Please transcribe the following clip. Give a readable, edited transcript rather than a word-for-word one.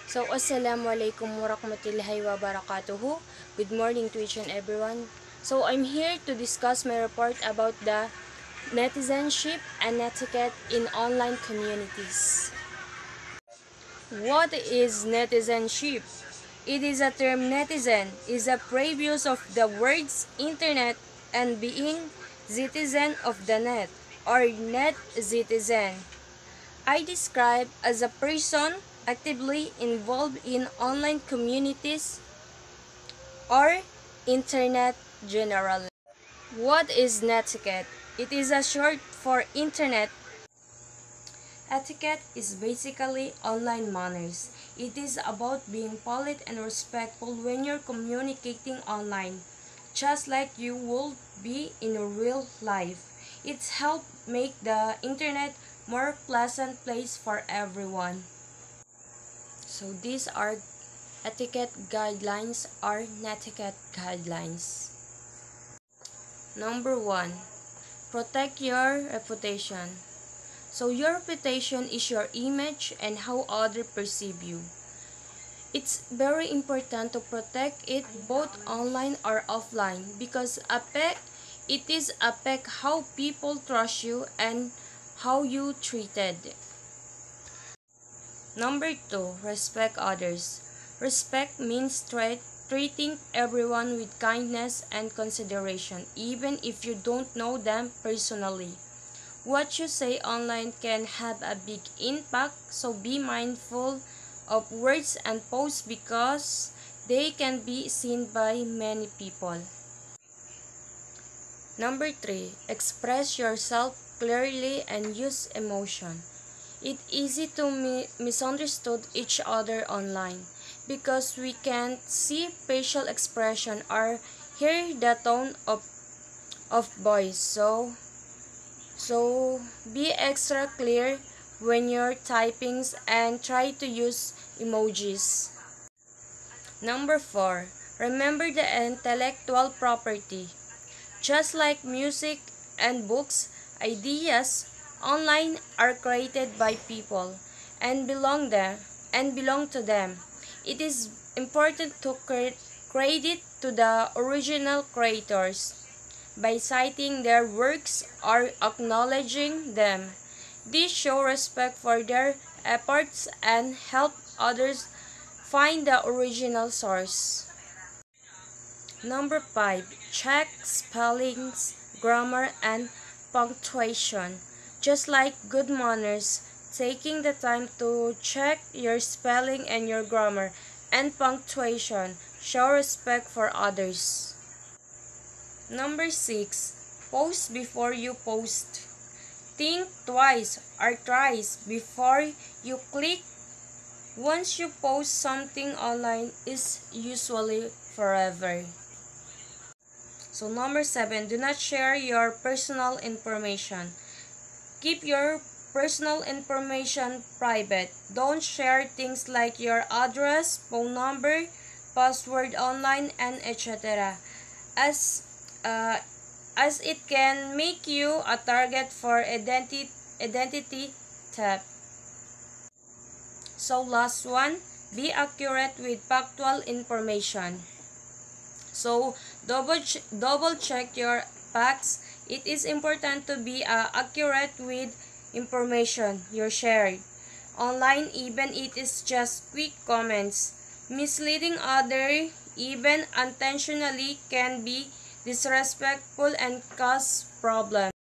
Assalamualaikum warahmatullahi wabarakatuh. Good morning to each and everyone. I'm here to discuss my report about the netizenship and etiquette in online communities. What is netizenship? It is a term. Netizen is a previous of the words internet and being citizen of the net or net citizen. I describe as a person actively involved in online communities or internet generally. What is netiquette? It is a short for internet. Etiquette is basically online manners. It is about being polite and respectful when you're communicating online, just like you would be in real life. It's helped make the internet more pleasant place for everyone. So these are etiquette guidelines or netiquette guidelines. Number 1. Protect your reputation. So your reputation is your image and how others perceive you. It's very important to protect it both online or offline because it is affect how people trust you and how you treated. Number 2, respect others. Respect means treating everyone with kindness and consideration, even if you don't know them personally. What you say online can have a big impact, so be mindful of words and posts because they can be seen by many people. Number 3, express yourself clearly and use emotion. It's easy to misunderstood each other online because we can't see facial expression or hear the tone of voice. So be extra clear when you're typing and try to use emojis. Number 4, remember the intellectual property. Just like music and books, ideas online are created by people and belong to them. It is important to credit to the original creators by citing their works or acknowledging them. This shows respect for their efforts and help others find the original source. Number 5, check spellings, grammar, and punctuation. Just like good manners, taking the time to check your spelling and your grammar and punctuation show respect for others. Number 6, post before you post. Think twice or thrice before you click. Once you post something online, is usually forever. So number 7, do not share your personal information. Keep your personal information private. Don't share things like your address, phone number, password online, and etc. As it can make you a target for identity theft. So last one, be accurate with factual information. So double check your facts. It is important to be accurate with information you shared online, even it is just quick comments. Misleading others, even unintentionally, can be disrespectful and cause problems.